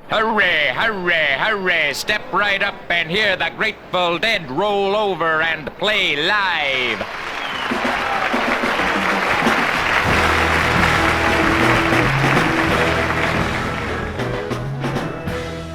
Hooray, hooray, hooray! Step right up and hear the Grateful Dead roll over and play live.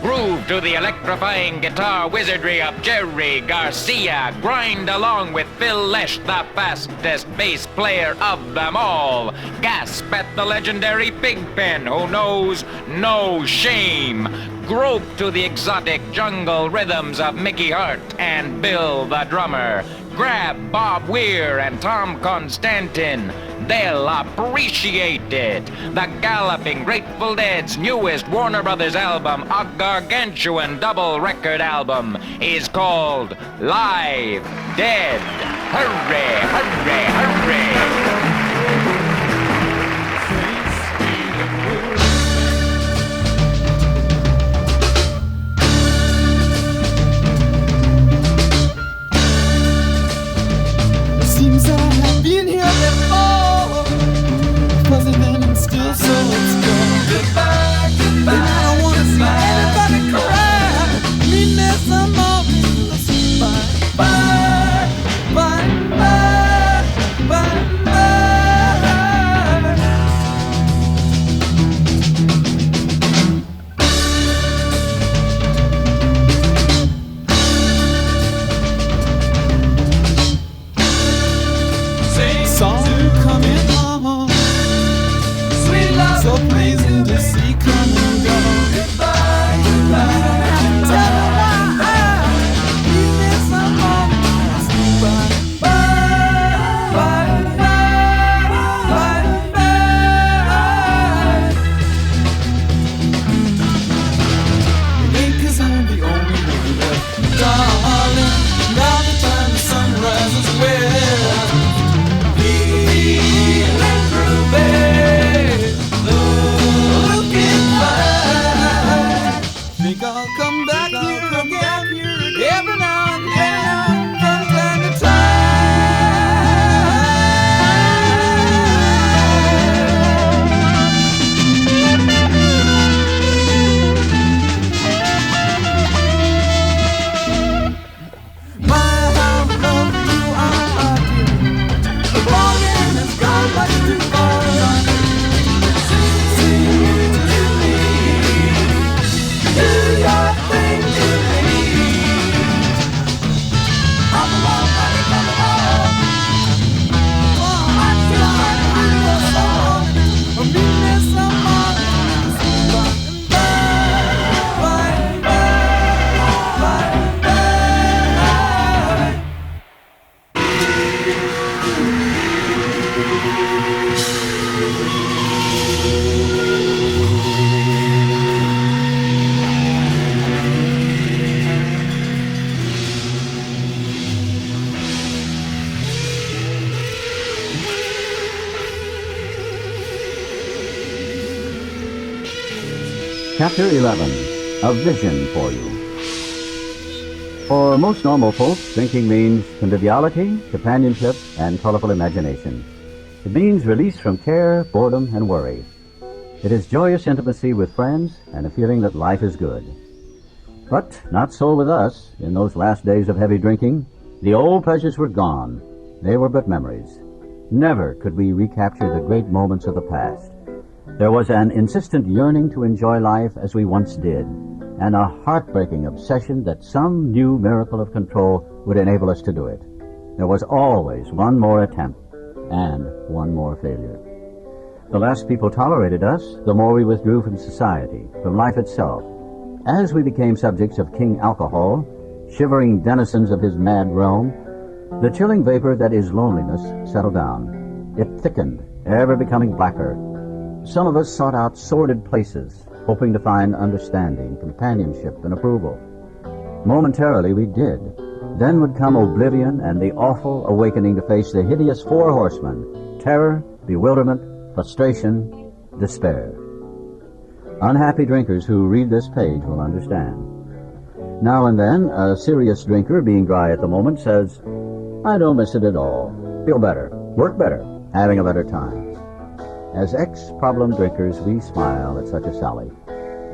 Groove to the electrifying guitar wizardry of Jerry Garcia. Grind along with Phil Lesh, the fastest bass player of them all. Gasp at the legendary Pigpen, who knows no shame. Grope to the exotic jungle rhythms of Mickey Hart and Bill the drummer. Grab Bob Weir and Tom Constantin. They'll appreciate it. The Galloping Grateful Dead's newest Warner Brothers album, a gargantuan double record album, is called Live Dead. Hooray, hooray, hooray! Seems I have been here before, but then I'm still so obscure. Goodbye, goodbye. And I don't wanna see anybody cry. Meet me some more. Bye, bye, bye, bye, bye, bye. Song coming on, sweet love, so pleasing to see come and go. Goodbye, goodbye. Tell me why. Leave me some moments. Bye, bye, bye, bye, bye. It ain't 'cause I'm the only one left, darling. Now the time the sun rises well. Think I'll come back here again, every now and then, from time to time. My, how love you are, dear. The longing has gone much too far. Chapter 11, A Vision for You. For most normal folks, drinking means conviviality, companionship, and colorful imagination. It means release from care, boredom, and worry. It is joyous intimacy with friends and a feeling that life is good. But not so with us. In those last days of heavy drinking, the old pleasures were gone. They were but memories. Never could we recapture the great moments of the past. There was an insistent yearning to enjoy life as we once did, and a heartbreaking obsession that some new miracle of control would enable us to do it. There was always one more attempt and one more failure. The less people tolerated us, the more we withdrew from society, from life itself. As we became subjects of King Alcohol, shivering denizens of his mad realm, the chilling vapor that is loneliness settled down. It thickened, ever becoming blacker. Some of us sought out sordid places, hoping to find understanding, companionship, and approval. Momentarily we did. Then would come oblivion and the awful awakening to face the hideous four horsemen: terror, bewilderment, frustration, despair. Unhappy drinkers who read this page will understand. Now and then, a serious drinker, being dry at the moment, says, "I don't miss it at all. Feel better, work better, having a better time." As ex-problem drinkers, we smile at such a sally.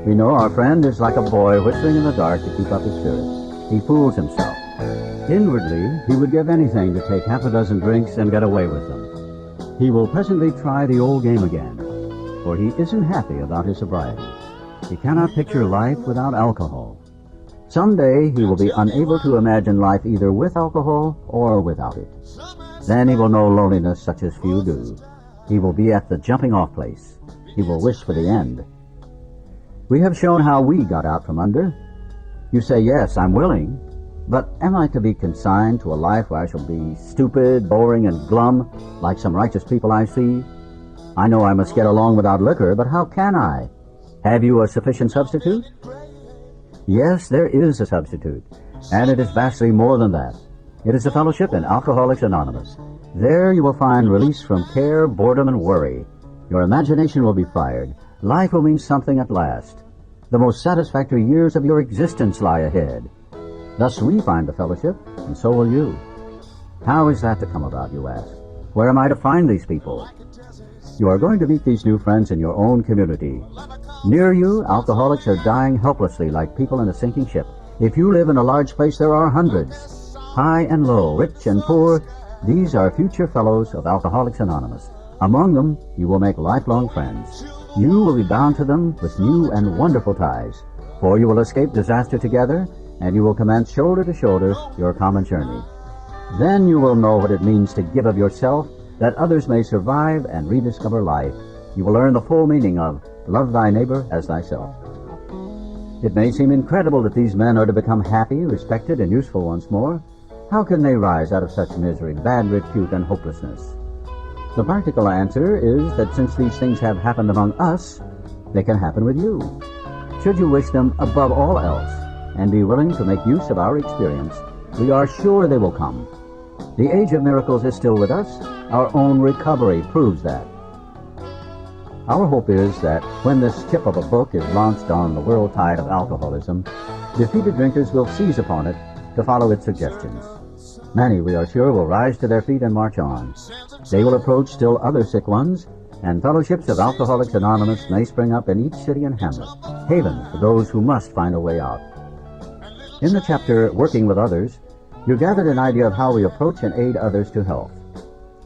We know our friend is like a boy whistling in the dark to keep up his spirits. He fools himself. Inwardly, he would give anything to take half a dozen drinks and get away with them. He will presently try the old game again, for he isn't happy about his sobriety. He cannot picture life without alcohol. Someday he will be unable to imagine life either with alcohol or without it. Then he will know loneliness such as few do. He will be at the jumping-off place. He will wish for the end. We have shown how we got out from under. You say, yes, I'm willing, but am I to be consigned to a life where I shall be stupid, boring, and glum, like some righteous people I see? I know I must get along without liquor, but how can I? Have you a sufficient substitute? Yes, there is a substitute, and it is vastly more than that. It is a fellowship in Alcoholics Anonymous. There you will find release from care, boredom, and worry. Your imagination will be fired. Life will mean something at last. The most satisfactory years of your existence lie ahead. Thus we find the fellowship, and so will you. How is that to come about, you ask? Where am I to find these people? You are going to meet these new friends in your own community. Near you, alcoholics are dying helplessly like people in a sinking ship. If you live in a large place, there are hundreds. High and low, rich and poor, these are future fellows of Alcoholics Anonymous. Among them, you will make lifelong friends. You will be bound to them with new and wonderful ties, for you will escape disaster together, and you will commence shoulder to shoulder your common journey. Then you will know what it means to give of yourself, that others may survive and rediscover life. You will learn the full meaning of love thy neighbor as thyself. It may seem incredible that these men are to become happy, respected, and useful once more. How can they rise out of such misery, bad repute, and hopelessness? The practical answer is that since these things have happened among us, they can happen with you. Should you wish them above all else, and be willing to make use of our experience, we are sure they will come. The age of miracles is still with us. Our own recovery proves that. Our hope is that when this tip of a book is launched on the world tide of alcoholism, defeated drinkers will seize upon it to follow its suggestions. Many, we are sure, will rise to their feet and march on. They will approach still other sick ones, and fellowships of Alcoholics Anonymous may spring up in each city and hamlet, havens for those who must find a way out. In the chapter, Working with Others, you gathered an idea of how we approach and aid others to health.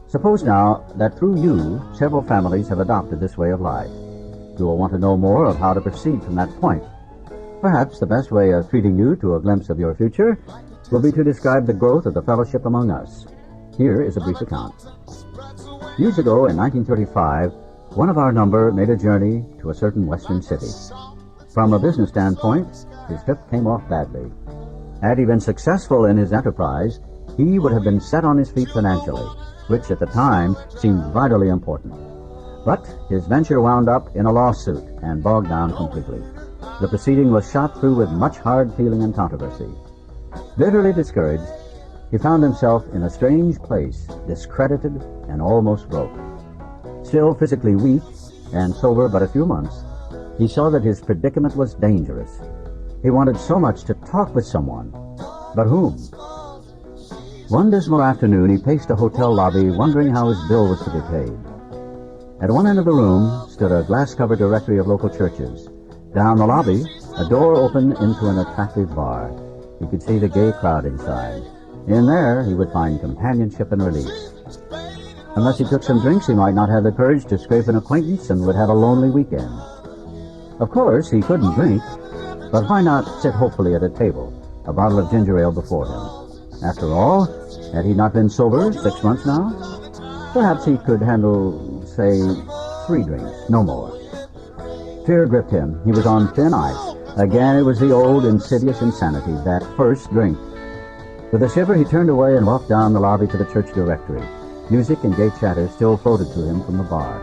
Suppose now that through you, several families have adopted this way of life. You will want to know more of how to proceed from that point. Perhaps the best way of treating you to a glimpse of your future will be to describe the growth of the fellowship among us. Here is a brief account. Years ago, in 1935, one of our number made a journey to a certain western city. From a business standpoint, his trip came off badly. Had he been successful in his enterprise, he would have been set on his feet financially, which at the time seemed vitally important. But his venture wound up in a lawsuit and bogged down completely. The proceeding was shot through with much hard feeling and controversy. Bitterly discouraged, he found himself in a strange place, discredited and almost broke. Still physically weak and sober but a few months, he saw that his predicament was dangerous. He wanted so much to talk with someone, but whom? One dismal afternoon, he paced a hotel lobby wondering how his bill was to be paid. At one end of the room stood a glass-covered directory of local churches. Down the lobby, a door opened into an attractive bar. He could see the gay crowd inside. In there, he would find companionship and release. Unless he took some drinks, he might not have the courage to scrape an acquaintance and would have a lonely weekend. Of course, he couldn't drink, but why not sit hopefully at a table, a bottle of ginger ale before him? After all, had he not been sober 6 months now? Perhaps he could handle, say, 3 drinks, no more. Fear gripped him. He was on thin ice. Again, it was the old insidious insanity, that first drink. With a shiver, he turned away and walked down the lobby to the church directory. Music and gay chatter still floated to him from the bar.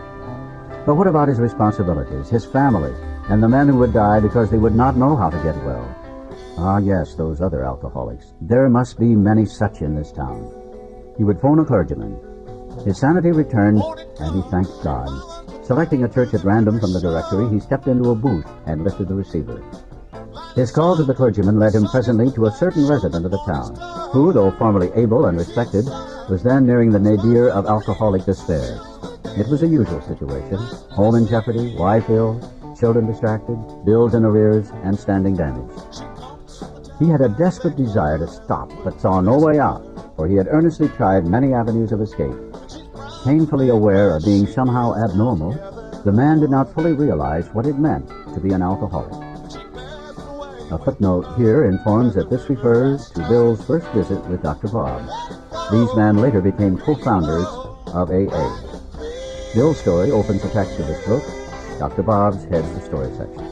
But what about his responsibilities, his family, and the men who would die because they would not know how to get well? Ah, yes, those other alcoholics. There must be many such in this town. He would phone a clergyman. His sanity returned, and he thanked God. Selecting a church at random from the directory, he stepped into a booth and lifted the receiver. His call to the clergyman led him presently to a certain resident of the town, who, though formerly able and respected, was then nearing the nadir of alcoholic despair. It was a usual situation. Home in jeopardy, wife ill, children distracted, bills in arrears, and standing damaged. He had a desperate desire to stop, but saw no way out, for he had earnestly tried many avenues of escape. Painfully aware of being somehow abnormal, the man did not fully realize what it meant to be an alcoholic. A footnote here informs that this refers to Bill's first visit with Dr. Bob. These men later became co-founders of AA. Bill's story opens the text of this book. Dr. Bob's heads the story section.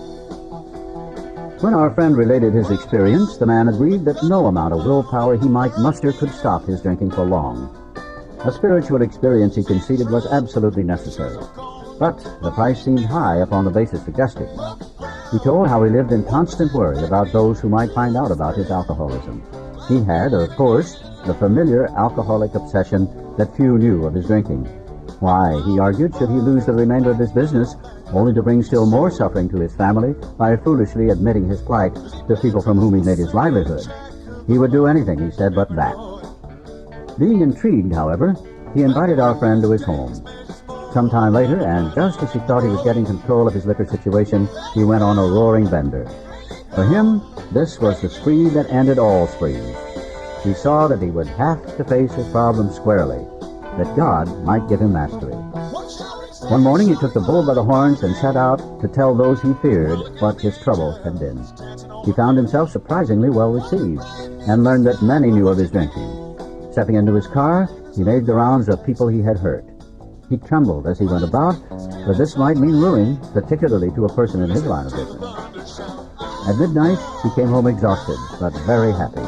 When our friend related his experience, the man agreed that no amount of willpower he might muster could stop his drinking for long. A spiritual experience, he conceded, was absolutely necessary. But the price seemed high upon the basis suggested. He told how he lived in constant worry about those who might find out about his alcoholism. He had, of course, the familiar alcoholic obsession that few knew of his drinking. Why, he argued, should he lose the remainder of his business, only to bring still more suffering to his family by foolishly admitting his plight to people from whom he made his livelihood? He would do anything, he said, but that. Being intrigued, however, he invited our friend to his home. Some time later, and just as he thought he was getting control of his liquor situation, he went on a roaring bender. For him, this was the spree that ended all sprees. He saw that he would have to face his problem squarely, that God might give him mastery. One morning he took the bull by the horns and set out to tell those he feared what his trouble had been. He found himself surprisingly well received, and learned that many knew of his drinking. Stepping into his car, he made the rounds of people he had hurt. He trembled as he went about, for this might mean ruin, particularly to a person in his line of business. At midnight, he came home exhausted, but very happy.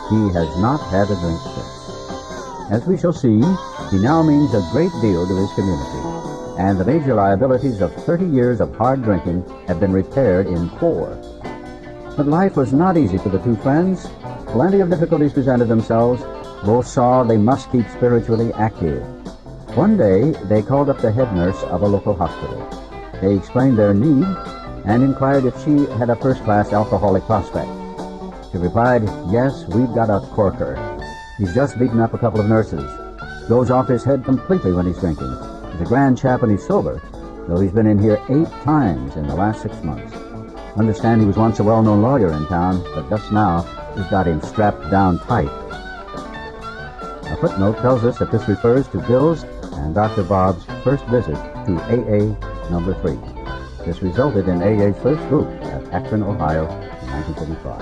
He has not had a drink since. As we shall see, he now means a great deal to his community, and the major liabilities of 30 years of hard drinking have been repaired in 4. But life was not easy for the two friends. Plenty of difficulties presented themselves. Both saw they must keep spiritually active. One day, they called up the head nurse of a local hospital. They explained their need and inquired if she had a first-class alcoholic prospect. She replied, "Yes, we've got a corker. He's just beaten up a couple of nurses. Goes off his head completely when he's drinking. He's a grand chap when he's sober, though he's been in here 8 times in the last 6 months. Understand he was once a well-known lawyer in town, but just now he's got him strapped down tight." A footnote tells us that this refers to Bill's and Dr. Bob's first visit to AA number 3. This resulted in AA's first group at Akron, Ohio, in 1935.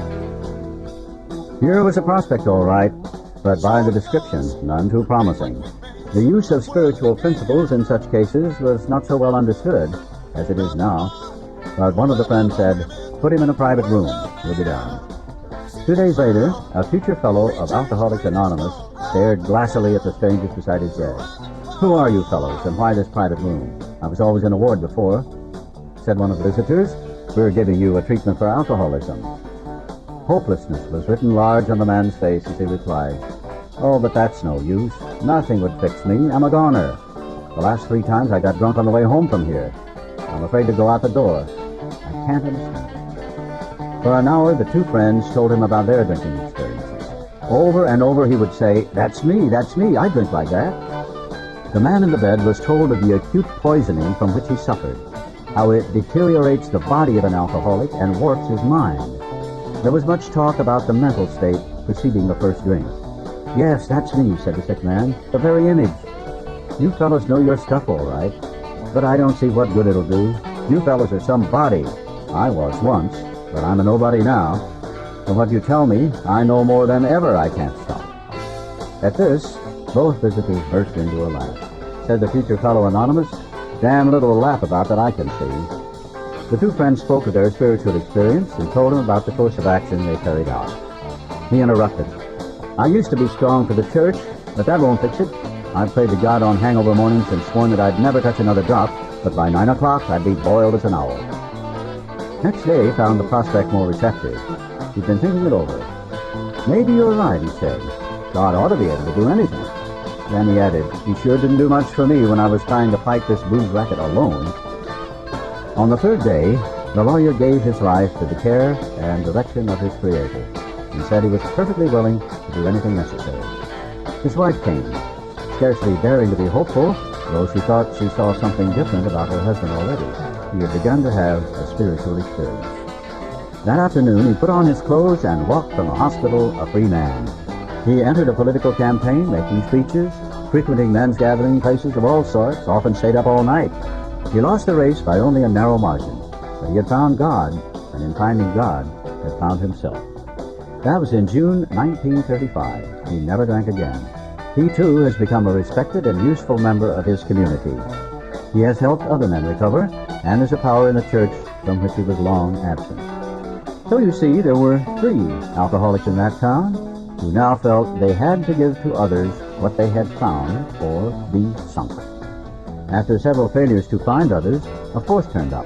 Here was a prospect, all right, but by the description, none too promising. The use of spiritual principles in such cases was not so well understood as it is now, but one of the friends said, "Put him in a private room. He'll be down." 2 days later, a future fellow of Alcoholics Anonymous stared glassily at the strangers beside his bed. "Who are you fellows, and why this private room? I was always in a ward before," said one of the visitors. "We're giving you a treatment for alcoholism." Hopelessness was written large on the man's face as he replied, "Oh, but that's no use. Nothing would fix me. I'm a goner. The last 3 times I got drunk on the way home from here. I'm afraid to go out the door. I can't understand." For an hour, the two friends told him about their drinking experiences. Over and over he would say, "That's me, I drink like that." The man in the bed was told of the acute poisoning from which he suffered, how it deteriorates the body of an alcoholic and warps his mind. There was much talk about the mental state preceding the first drink. "Yes, that's me," said the sick man, "the very image. You fellows know your stuff all right, but I don't see what good it'll do. You fellows are somebody. I was once, but I'm a nobody now. From what you tell me, I know more than ever I can't stop." At this, both visitors burst into a laugh. Said the future fellow anonymous, "Damn little to laugh about that I can see." The two friends spoke of their spiritual experience and told him about the course of action they carried out. He interrupted. "I used to be strong for the church, but that won't fix it. I've prayed to God on hangover mornings and sworn that I'd never touch another drop, but by 9 o'clock I'd be boiled as an owl." Next day found the prospect more receptive. He'd been thinking it over. "Maybe you're right," he said. "God ought to be able to do anything." Then he added, "He sure didn't do much for me when I was trying to fight this booze racket alone." On the 3rd day, the lawyer gave his life to the care and direction of his Creator, and said he was perfectly willing to do anything necessary. His wife came, scarcely daring to be hopeful, though she thought she saw something different about her husband already. he had begun to have a spiritual experience. That afternoon, he put on his clothes and walked from the hospital a free man. He entered a political campaign, making speeches, frequenting men's gathering places of all sorts, often stayed up all night. He lost the race by only a narrow margin, but he had found God, and in finding God, had found himself. That was in June 1935. He never drank again. He, too, has become a respected and useful member of his community. He has helped other men recover, and is a power in the church from which he was long absent. So you see, there were 3 alcoholics in that town who now felt they had to give to others what they had found or be sunk. After several failures to find others, a 4th turned up.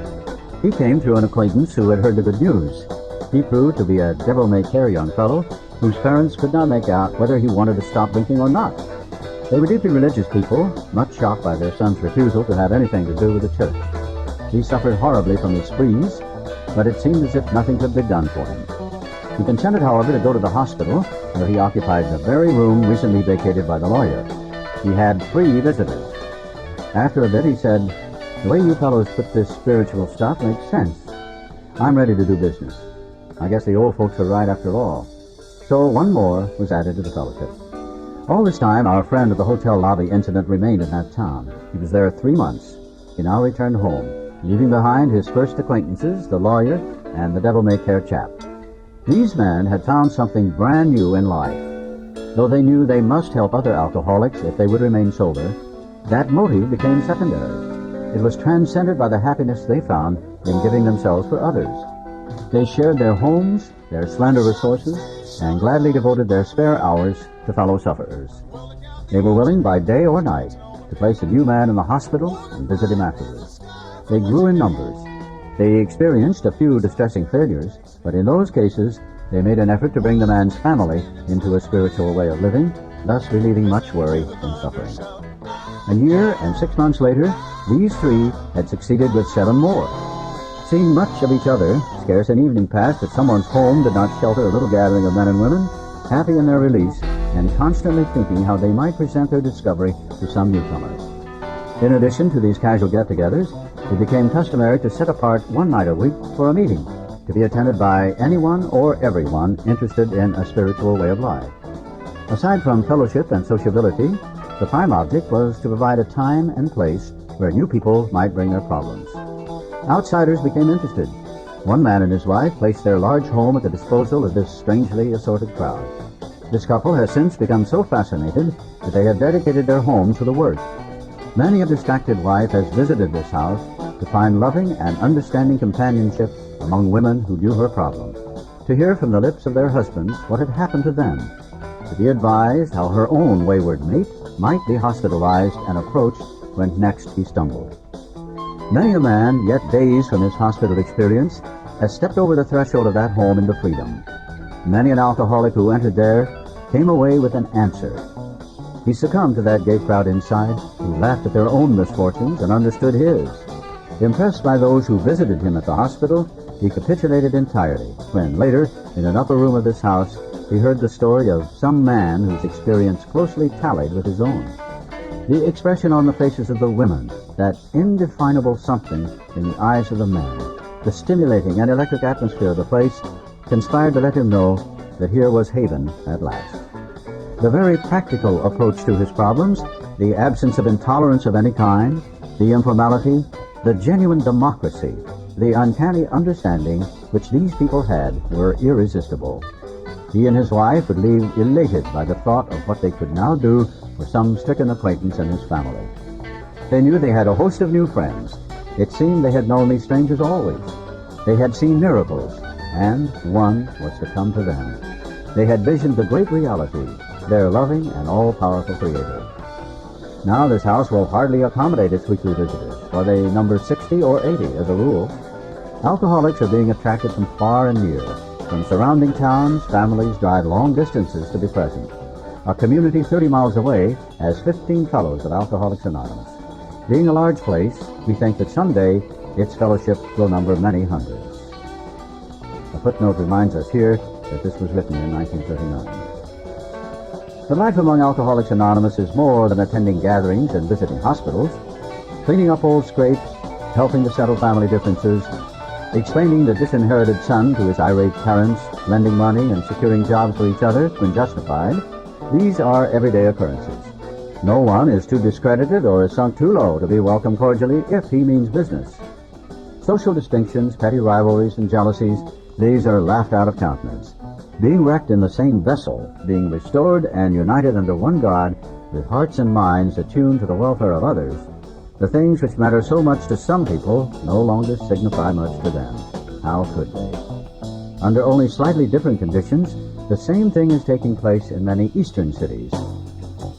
He came through an acquaintance who had heard the good news. He proved to be a devil-may-care young fellow whose parents could not make out whether he wanted to stop drinking or not. They were deeply religious people, much shocked by their son's refusal to have anything to do with the church. He suffered horribly from his sprees, but it seemed as if nothing could be done for him. He consented, however, to go to the hospital, where he occupied the very room recently vacated by the lawyer. He had 3 visitors. After a bit, he said, "The way you fellows put this spiritual stuff makes sense. I'm ready to do business. I guess the old folks are right after all." So 1 more was added to the fellowship. All this time, our friend of the hotel lobby incident remained in that town. He was there 3 months. He now returned home, leaving behind his first acquaintances, the lawyer and the devil-may-care chap. These men had found something brand new in life. Though they knew they must help other alcoholics if they would remain sober, that motive became secondary. It was transcended by the happiness they found in giving themselves for others. They shared their homes, their slender resources, and gladly devoted their spare hours to fellow sufferers. They were willing by day or night to place a new man in the hospital and visit him afterwards. They grew in numbers. They experienced a few distressing failures, but in those cases, they made an effort to bring the man's family into a spiritual way of living, thus relieving much worry and suffering. A year and 6 months later, these 3 had succeeded with 7 more. Seeing much of each other, scarce an evening passed that someone's home did not shelter a little gathering of men and women, happy in their release, and constantly thinking how they might present their discovery to some newcomers. In addition to these casual get-togethers, it became customary to set apart 1 night a week for a meeting, to be attended by anyone or everyone interested in a spiritual way of life. Aside from fellowship and sociability, the prime object was to provide a time and place where new people might bring their problems. Outsiders became interested. 1 man and his wife placed their large home at the disposal of this strangely assorted crowd. This couple has since become so fascinated that they have dedicated their home to the work. Many a distracted wife has visited this house to find loving and understanding companionship among women who knew her problems, to hear from the lips of their husbands what had happened to them, to be advised how her own wayward mate might be hospitalized and approached when next he stumbled. Many a man, yet days from his hospital experience, has stepped over the threshold of that home into freedom. Many an alcoholic who entered there came away with an answer. He succumbed to that gay crowd inside, who laughed at their own misfortunes and understood his. Impressed by those who visited him at the hospital, he capitulated entirely when, later, in an upper room of this house, he heard the story of some man whose experience closely tallied with his own. The expression on the faces of the women, that indefinable something in the eyes of the men, the stimulating and electric atmosphere of the place, conspired to let him know that here was haven at last. The very practical approach to his problems, the absence of intolerance of any kind, the informality, the genuine democracy, the uncanny understanding which these people had were irresistible. He and his wife would leave elated by the thought of what they could now do for some stricken acquaintance and his family. They knew they had a host of new friends. It seemed they had known these strangers always. They had seen miracles, and one was to come to them. They had visioned the great reality, their loving and all-powerful Creator. Now this house will hardly accommodate its weekly visitors, for they number 60 or 80 as a rule. Alcoholics are being attracted from far and near. From surrounding towns, families drive long distances to be present. A community 30 miles away has 15 fellows of Alcoholics Anonymous. Being a large place, we think that someday its fellowship will number many hundreds. A footnote reminds us here that this was written in 1939. The life among Alcoholics Anonymous is more than attending gatherings and visiting hospitals. Cleaning up old scrapes, helping to settle family differences, explaining the disinherited son to his irate parents, lending money and securing jobs for each other when justified. These are everyday occurrences. No one is too discredited or is sunk too low to be welcomed cordially if he means business. Social distinctions, petty rivalries, and jealousies, these are laughed out of countenance. Being wrecked in the same vessel, being restored and united under one God, with hearts and minds attuned to the welfare of others, the things which matter so much to some people no longer signify much to them. How could they? Under only slightly different conditions, the same thing is taking place in many eastern cities.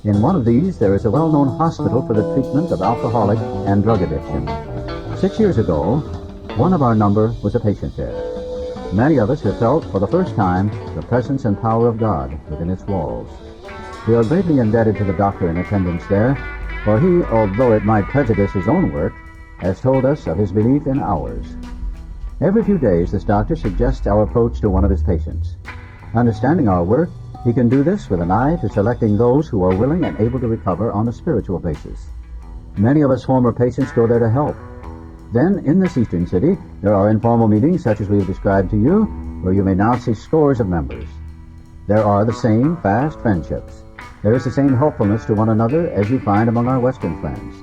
In one of these, there is a well-known hospital for the treatment of alcoholic and drug addiction. 6 years ago, one of our number was a patient there. Many of us have felt for the first time the presence and power of God within its walls. We are greatly indebted to the doctor in attendance there, for he, although it might prejudice his own work, has told us of his belief in ours. Every few days, this doctor suggests our approach to one of his patients. Understanding our work, he can do this with an eye to selecting those who are willing and able to recover on a spiritual basis. Many of us former patients go there to help. Then, in this eastern city, there are informal meetings such as we have described to you, where you may now see scores of members. There are the same fast friendships. There is the same helpfulness to one another as you find among our Western friends.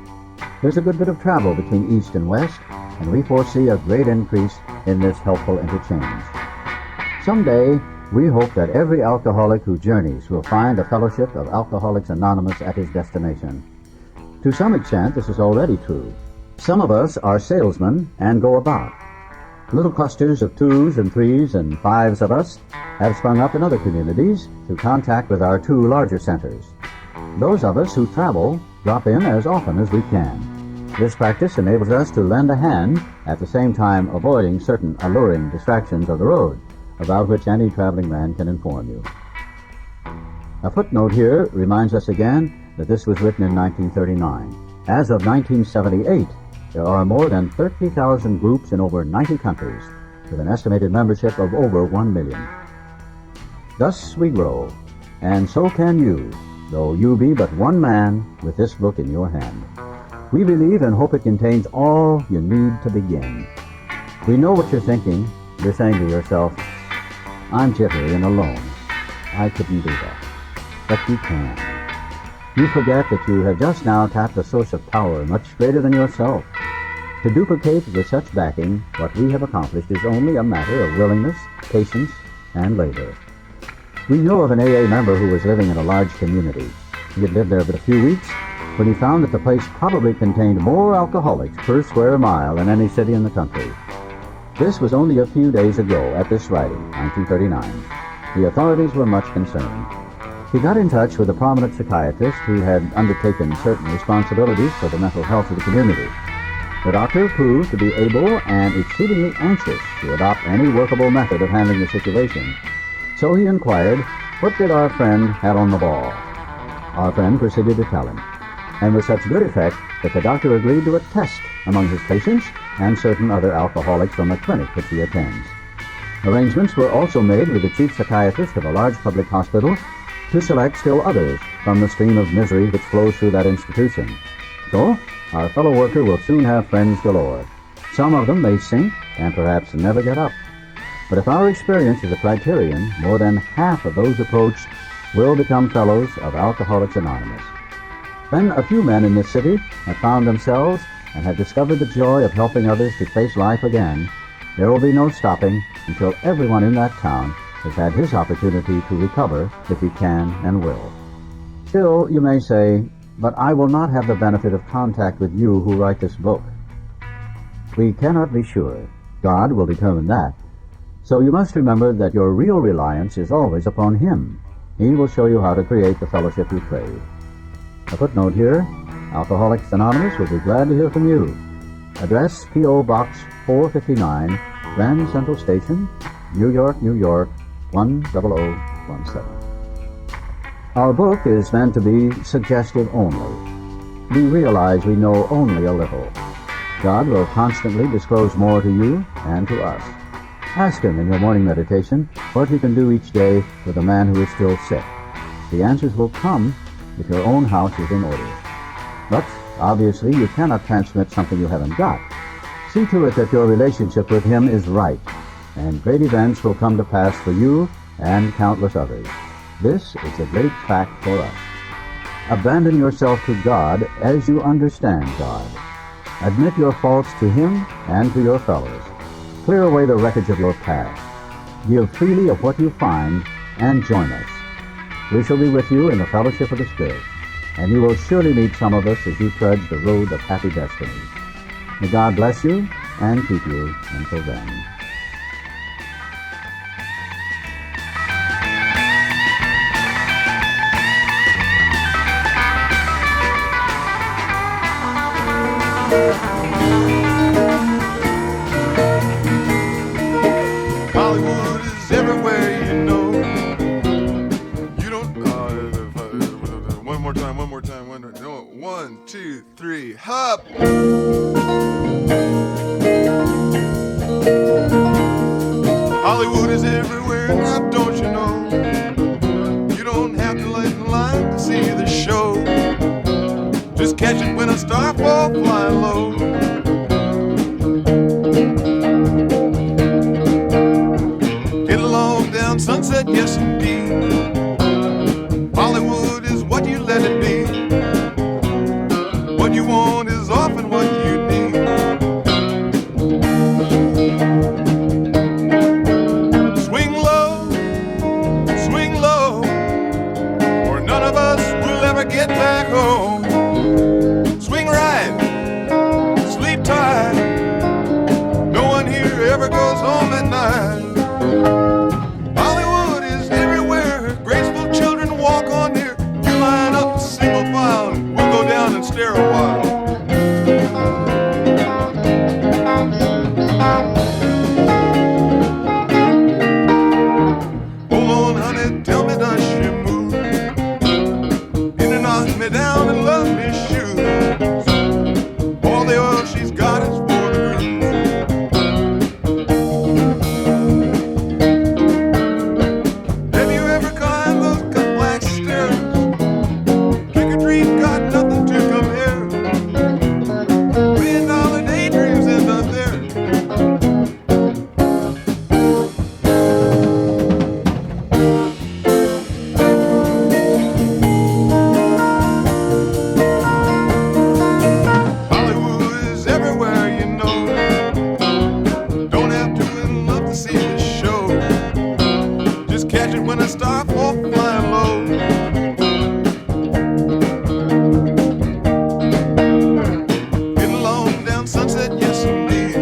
There's a good bit of travel between East and West, and we foresee a great increase in this helpful interchange. Someday, we hope that every alcoholic who journeys will find a fellowship of Alcoholics Anonymous at his destination. To some extent, this is already true. Some of us are salesmen and go about. Little clusters of 2s and 3s and 5s of us have sprung up in other communities through contact with our 2 larger centers. Those of us who travel drop in as often as we can. This practice enables us to lend a hand, at the same time avoiding certain alluring distractions of the road, about which any traveling man can inform you. A footnote here reminds us again that this was written in 1939. As of 1978, there are more than 30,000 groups in over 90 countries, with an estimated membership of over 1 million. Thus we grow, and so can you, though you be but one man with this book in your hand. We believe and hope it contains all you need to begin. We know what you're thinking. You're saying to yourself, I'm jittery and alone. I couldn't do that. But you can. You forget that you have just now tapped a source of power much greater than yourself. To duplicate with such backing what we have accomplished is only a matter of willingness, patience, and labor. We know of an AA member who was living in a large community. He had lived there but a few weeks when he found that the place probably contained more alcoholics per square mile than any city in the country. This was only a few days ago at this writing, 1939. The authorities were much concerned. He got in touch with a prominent psychiatrist who had undertaken certain responsibilities for the mental health of the community. The doctor proved to be able and exceedingly anxious to adopt any workable method of handling the situation. So he inquired, what did our friend have on the ball? Our friend proceeded to tell him, and with such good effect that the doctor agreed to a test among his patients and certain other alcoholics from a clinic which he attends. Arrangements were also made with the chief psychiatrist of a large public hospital to select still others from the stream of misery which flows through that institution. So, our fellow worker will soon have friends galore. Some of them may sink and perhaps never get up. But if our experience is a criterion, more than half of those approached will become fellows of Alcoholics Anonymous. When a few men in this city have found themselves and have discovered the joy of helping others to face life again, there will be no stopping until everyone in that town has had his opportunity to recover if he can and will. Still, you may say, but I will not have the benefit of contact with you who write this book. We cannot be sure. God will determine that. So you must remember that your real reliance is always upon Him. He will show you how to create the fellowship you crave. A footnote here, Alcoholics Anonymous will be glad to hear from you. Address P.O. Box 459, Grand Central Station, New York, New York, 10017. Our book is meant to be suggestive only. We realize we know only a little. God will constantly disclose more to you and to us. Ask Him in your morning meditation what you can do each day for the man who is still sick. The answers will come if your own house is in order. But, obviously, you cannot transmit something you haven't got. See to it that your relationship with Him is right, and great events will come to pass for you and countless others. This is a great fact for us. Abandon yourself to God as you understand God. Admit your faults to Him and to your fellows. Clear away the wreckage of your past. Give freely of what you find and join us. We shall be with you in the fellowship of the Spirit, and you will surely meet some of us as you trudge the road of happy destiny. May God bless you and keep you until then. Hollywood is everywhere, you know. You don't. One more time. No, 1, 2, 3, hop. Hollywood is everywhere, now don't you know? You don't have to wait in line to see the show. Just catch it when a star falls flying low. Get along down Sunset, yes indeed. Hollywood is what you let it be. What you want is often what you need. Swing low, or none of us will ever get back home. Swing right, sleep tight. No one here ever goes home at night. Hollywood is everywhere. Graceful children walk on here. You line up single file, and we'll go down and stare a while. Hold on, honey, tell me does she move? In and knock me down and love me shoes. All the oil she's got is for the groove. Have you ever climbed those cut black stairs? Trick or treat, got nothing to compare. $1 million daydreams end up there. Hollywood is everywhere, you know. Don't have to in love to see the show. Just catch it when a star falls flying low. Get along down Sunset, yes indeed.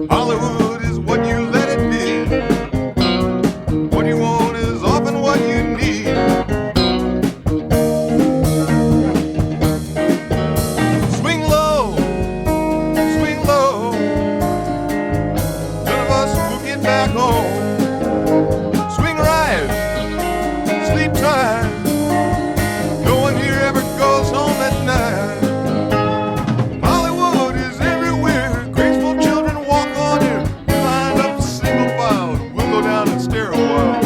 Hollywood is what you let it be. What you want is often what you need. Swing low, none of us will get back home. Swing right, sleep tight. No one here ever goes home at night. Hollywood is everywhere. Graceful children walk on here. Line up single file. We'll go down and stare a while.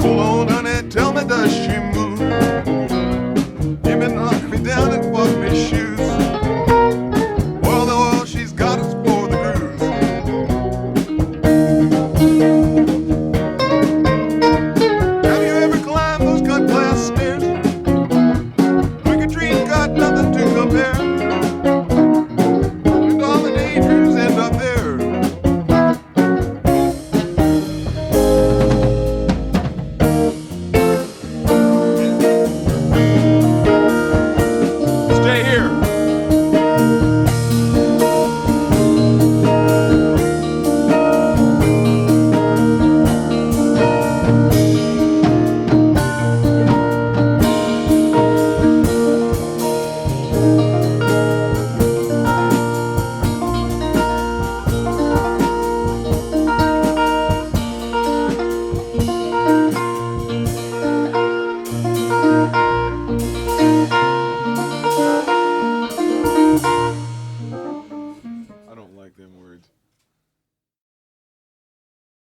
Hold on, honey, tell me does she move? Give me knock me down and fuck me shoes.